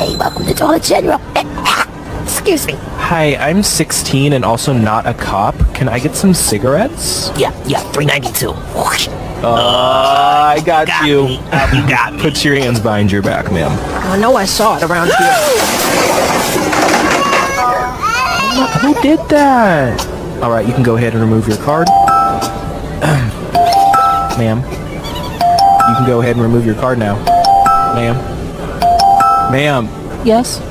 Hey, welcome to Dollar General. Excuse me. Hi, I'm 16 and also not a cop. Can I get some cigarettes? Yeah, $3.92. I got you. You got me. Put your hands behind your back, ma'am. I know I saw it around here. Who did that? All right, you can go ahead and remove your card. Ma'am. You can go ahead and remove your card now. Ma'am. Ma'am. Yes?